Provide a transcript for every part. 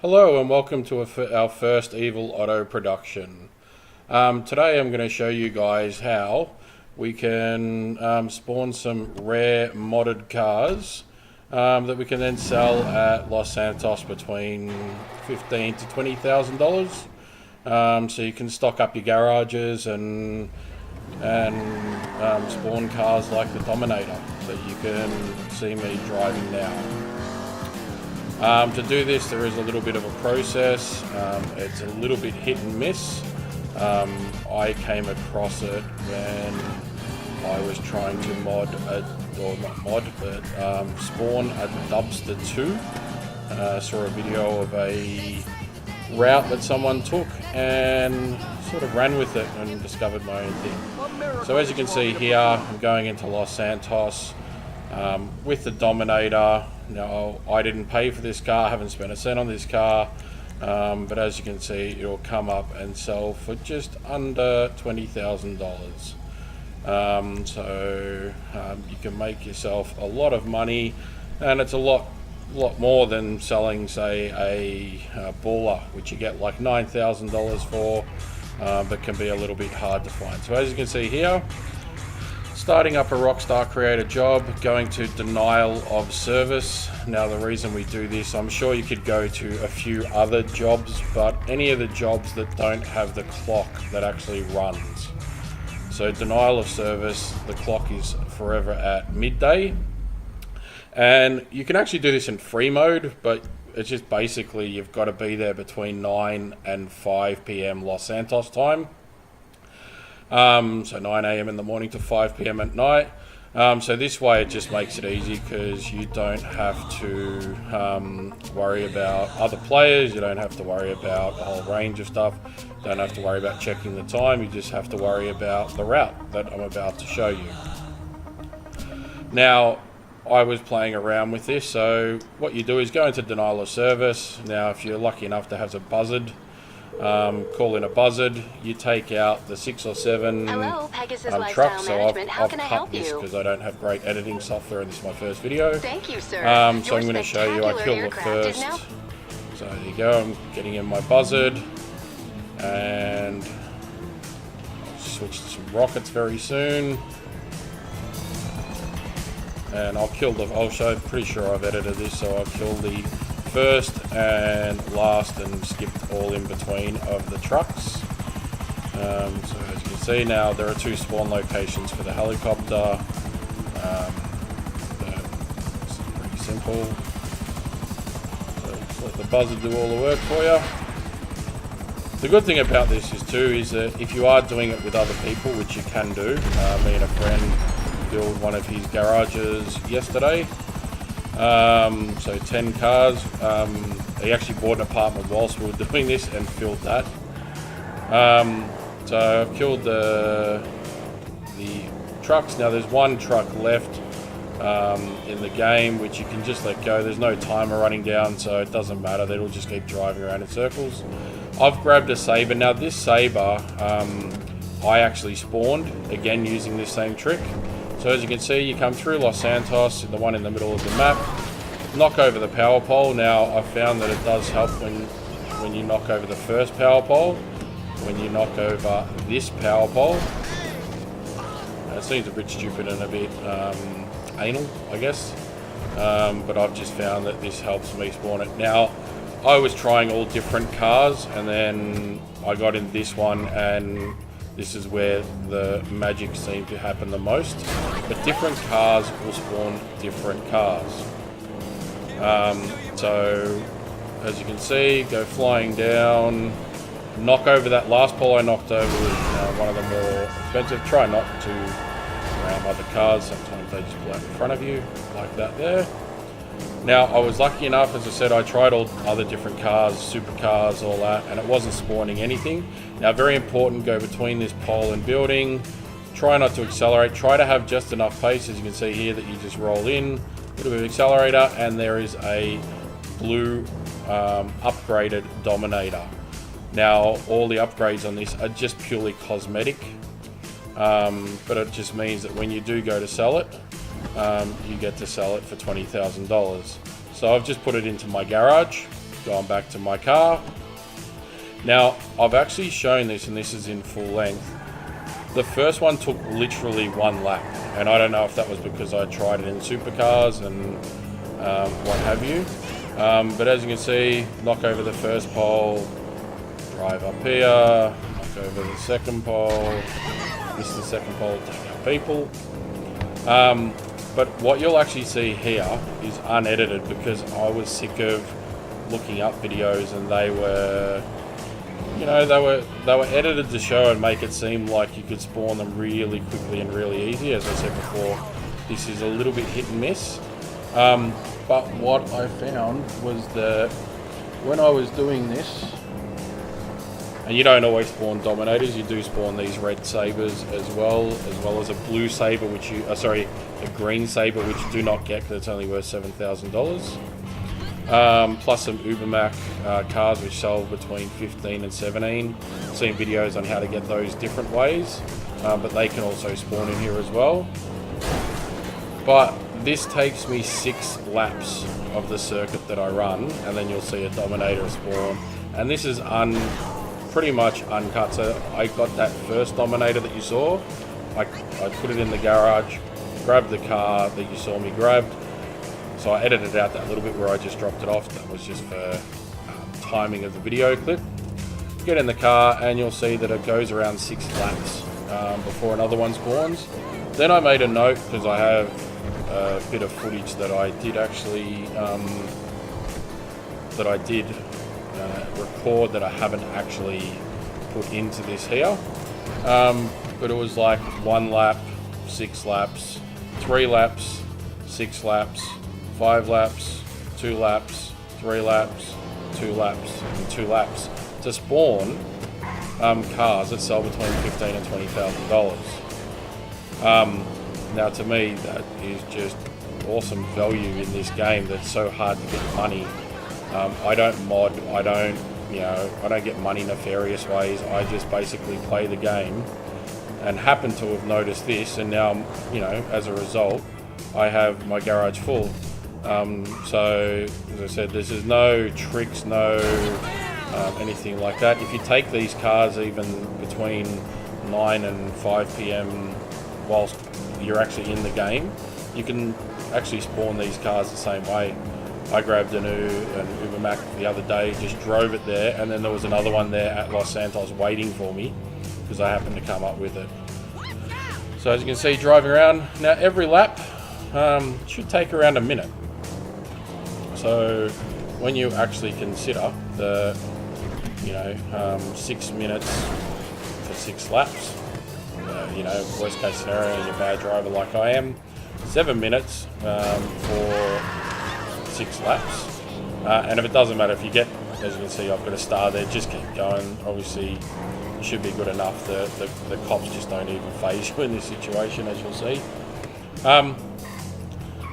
Hello and welcome to our first Evil Auto production. Today I'm going to show you guys how we can spawn some rare modded cars that we can then sell at Los Santos between $15,000 to $20,000. So you can stock up your garages and spawn cars like the Dominator that you can see me driving now. To do this, there is a little bit of a process. It's a little bit hit and miss. I came across it when I was trying to spawn a Dubster 2. Saw a video of a route that someone took and sort of ran with it and discovered my own thing. So as you can see here, I'm going into Los Santos with the Dominator. Now, I didn't pay for this car, I haven't spent a cent on this car, but as you can see, it'll come up and sell for just under $20,000. So you can make yourself a lot of money, and it's a lot more than selling, say, a Baller, which you get like $9,000 for, but can be a little bit hard to find. So as you can see here, starting up a Rockstar Creator job, going to denial of service. Now the reason we do this, I'm sure you could go to a few other jobs, but any of the jobs that don't have the clock that actually runs. So denial of service, the clock is forever at midday. And you can actually do this in free mode, but it's just basically you've got to be there between 9 and 5 p.m. Los Santos time. So 9 a.m. in the morning to 5 p.m. at night. So this way it just makes it easy because you don't have to worry about other players, you don't have to worry about a whole range of stuff, don't have to worry about checking the time, you just have to worry about the route that I'm about to show you. Now, I was playing around with this, so what you do is go into denial of service. Now if you're lucky enough to have a buzzard, call in a buzzard, you take out the 6 or 7 trucks. So I've cut this because I don't have great editing software and this is my first video. Thank you, sir. So I'm going to show you, I killed the first. So there you go, I'm getting in my buzzard and I'll switch to some rockets very soon. And I'll show, pretty sure I've edited this, so I'll kill the first and last and skipped all in between of the trucks. So as you can see now, there are 2 spawn locations for the helicopter. It's pretty simple. So just let the buzzard do all the work for you. The good thing about this is that if you are doing it with other people, which you can do, me and a friend built one of his garages yesterday. So 10 cars. He actually bought an apartment whilst we were doing this and filled that. So I've killed the trucks. Now there's 1 truck left in the game which you can just let go. There's no timer running down, so it doesn't matter. It'll just keep driving around in circles. I've grabbed a Sabre. Now this Sabre I actually spawned, again using this same trick. So as you can see, you come through Los Santos, the one in the middle of the map, knock over the power pole. Now I've found that it does help when you knock over the first power pole. When you knock over this power pole, it seems a bit stupid and a bit anal, I guess, but I've just found that this helps me spawn it. Now I was trying all different cars and then I got in this one, and this is where the magic seemed to happen the most. But different cars will spawn different cars. So, as you can see, go flying down, knock over that last pole I knocked over was one of the more expensive. Try not to ram other cars, sometimes they just pull out in front of you, like that there. Now, I was lucky enough, as I said, I tried all other different cars, supercars, all that, and it wasn't spawning anything. Now, very important, go between this pole and building. Try not to accelerate. Try to have just enough pace, as you can see here, that you just roll in, a little bit of accelerator, and there is a blue upgraded Dominator. Now, all the upgrades on this are just purely cosmetic, but it just means that when you do go to sell it, you get to sell it for $20,000. So I've just put it into my garage. going back to my car. Now, I've actually shown this, and this is in full length. The first one took literally 1 lap, and I don't know if that was because I tried it in supercars and what have you. But as you can see, knock over the first pole, drive up here, knock over the second pole, miss the second pole, take out people. But what you'll actually see here is unedited, because I was sick of looking up videos and they were, you know, they were edited to show and make it seem like you could spawn them really quickly and really easy. As I said before, this is a little bit hit and miss. But what I found was that when I was doing this, and you don't always spawn Dominators, you do spawn these red sabers as well as a blue saber, which you, a green saber, which you do not get because it's only worth $7,000. Plus some Ubermac cars, which sell between 15 and 17. I've seen videos on how to get those different ways, but they can also spawn in here as well. But this takes me 6 laps of the circuit that I run, and then you'll see a Dominator spawn. And this is pretty much uncut. So I got that first Dominator that you saw, I put it in the garage, grabbed the car that you saw me grab. So I edited out that little bit where I just dropped it off. That was just for timing of the video clip. Get in the car and you'll see that it goes around 6 laps before another one spawns. Then I made a note, because I have a bit of footage that I did actually record that I haven't actually put into this here. But it was like 1 lap, 6 laps, 3 laps, 6 laps, 5 laps, 2 laps, 3 laps, 2 laps, and 2 laps to spawn cars that sell between $15,000 and $20,000. Now, to me, that is just awesome value in this game that's so hard to get money. I don't mod, I don't get money nefarious ways. I just basically play the game and happen to have noticed this, and now, as a result, I have my garage full. So, as I said, there's no tricks, no anything like that. If you take these cars even between 9 and 5 p.m. whilst you're actually in the game, you can actually spawn these cars the same way. I grabbed an Ubermac the other day, just drove it there, and then there was another one there at Los Santos waiting for me because I happened to come up with it. So as you can see, driving around, now every lap should take around a minute. So when you actually consider the 6 minutes for 6 laps, worst case scenario, you're a bad driver like I am, 7 minutes for 6 laps. And if it doesn't matter, if you get, as you can see, I've got a star there, just keep going. Obviously, you should be good enough. The cops just don't even phase you in this situation, as you'll see.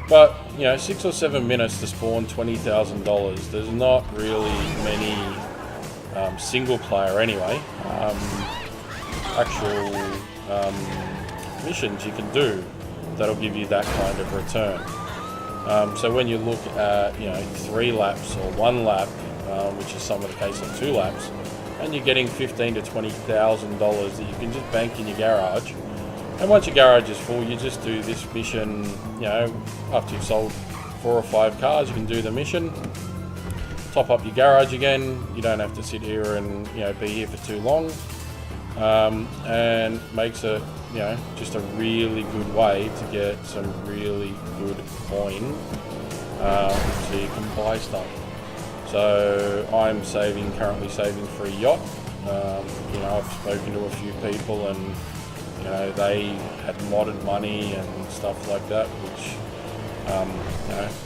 But 6 or 7 minutes to spawn $20,000. There's not really many single player anyway. Actual missions you can do that'll give you that kind of return. So when you look at 3 laps or 1 lap, which is some of the case of 2 laps, and you're getting $15,000 to $20,000 that you can just bank in your garage. And once your garage is full, you just do this mission. After you've sold 4 or 5 cars, you can do the mission, top up your garage again. You don't have to sit here and be here for too long, and makes it just a really good way to get some really good coin, so you can buy stuff. So I'm currently saving for a yacht. I've spoken to a few people, and they had modded money and stuff like that, which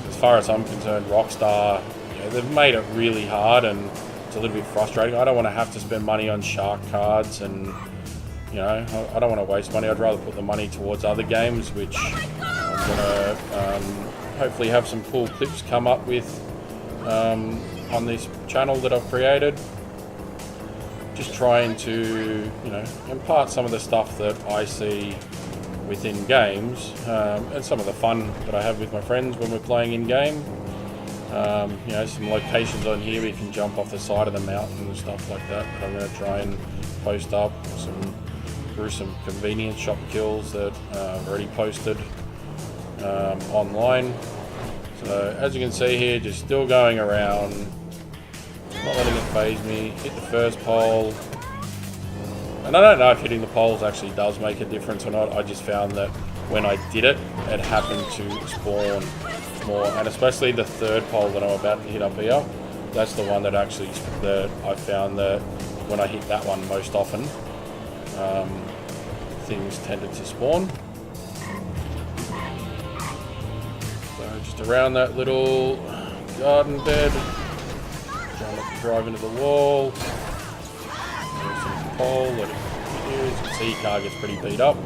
as far as I'm concerned, Rockstar, they've made it really hard, and it's a little bit frustrating. I don't want to have to spend money on shark cards, and I don't want to waste money. I'd rather put the money towards other games, which I'm going to hopefully have some cool clips come up with on this channel that I've created. Just trying to, impart some of the stuff that I see within games, and some of the fun that I have with my friends when we're playing in game. You know, some locations on here where you can jump off the side of the mountain and stuff like that I'm going to try and post up. Some gruesome convenience shop kills that I've already posted online. So as you can see here, just still going around, not letting it phase me. Hit the first pole, and I don't know if hitting the poles actually does make a difference or not. I just found that when I did it, it happened to spawn more, and especially the third pole that I'm about to hit up here, that's the one that actually, that I found that when I hit that one most often, things tended to spawn. So just around that little garden bed, trying not to drive into the wall. There's some pole, let it continue. As you can see, your car gets pretty beat up.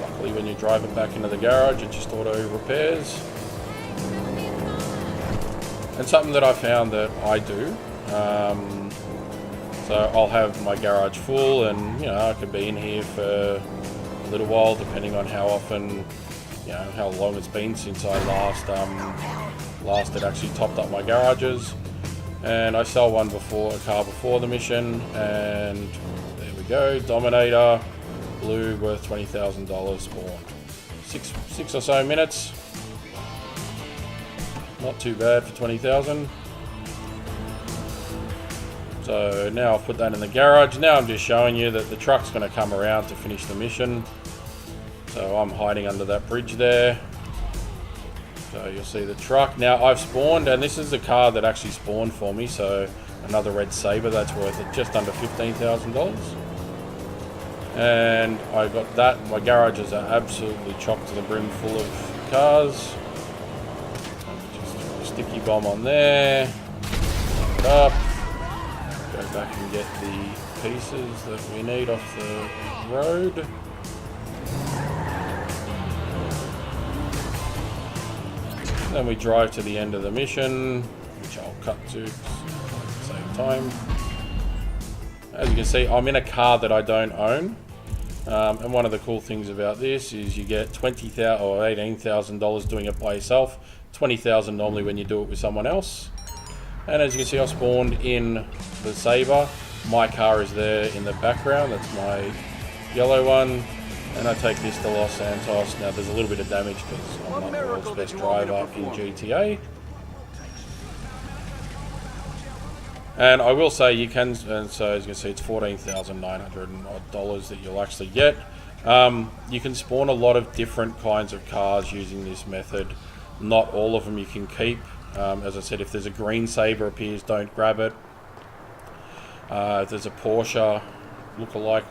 Luckily, when you drive it back into the garage, it just auto repairs. And something that I found that I do, so I'll have my garage full, and you know, I could be in here for a little while, depending on how often, you know, how long it's been since I last had actually topped up my garages. And I sell one before, a car before the mission, and there we go, Dominator, blue, worth $20,000 spawned. Six or so minutes. Not too bad for 20,000. So now I've put that in the garage. Now I'm just showing you that the truck's going to come around to finish the mission. So I'm hiding under that bridge there. So you'll see the truck. Now I've spawned, and this is the car that actually spawned for me. So another red Sabre, that's worth just under $15,000. And I got that. My garages are absolutely chocked to the brim full of cars. Sticky bomb on there. Lock it up. Go back and get the pieces that we need off the road. Then we drive to the end of the mission, which I'll cut to at the same time. As you can see, I'm in a car that I don't own. And one of the cool things about this is you get $20,000 or $18,000 doing it by yourself. $20,000 normally when you do it with someone else. And as you can see, I spawned in the Sabre. My car is there in the background. That's my yellow one. And I take this to Los Santos. Now there's a little bit of damage because I'm not the world's best driver in GTA. And I will say you can, and so as you can see, it's $14,900 odd that you'll actually get. You can spawn a lot of different kinds of cars using this method. Not all of them you can keep. As I said, if there's a green Sabre appears, don't grab it. If there's a Porsche lookalike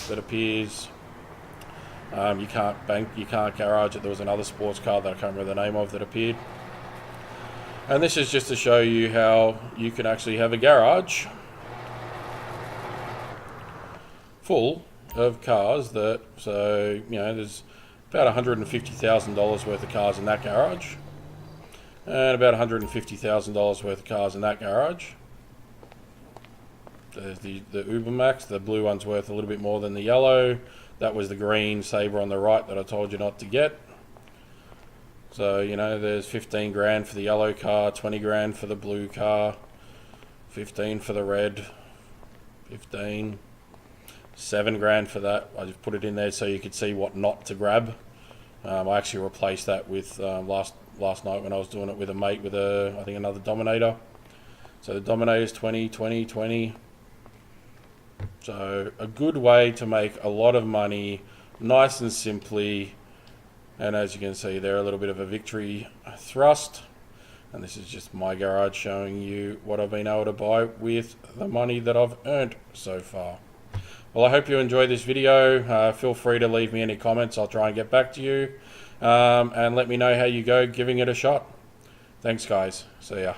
that appears, you can't garage it. There was another sports car that I can't remember the name of that appeared. And this is just to show you how you can actually have a garage full of cars that, so, you know, there's about $150,000 worth of cars in that garage, and about $150,000 worth of cars in that garage. There's the Ubermax, the blue one's worth a little bit more than the yellow. That was the green Sabre on the right that I told you not to get. So, you know, there's 15 grand for the yellow car, 20 grand for the blue car, 15 for the red, 15. 7 grand for that. I just put it in there so you could see what not to grab. I actually replaced that with last night when I was doing it with a mate with I think another Dominator. So the Dominator is 20, 20, 20. So a good way to make a lot of money, nice and simply. And as you can see there, a little bit of a victory thrust. And this is just my garage showing you what I've been able to buy with the money that I've earned so far. Well, I hope you enjoyed this video. Feel free to leave me any comments. I'll try and get back to you. And let me know how you go giving it a shot. Thanks, guys. See ya.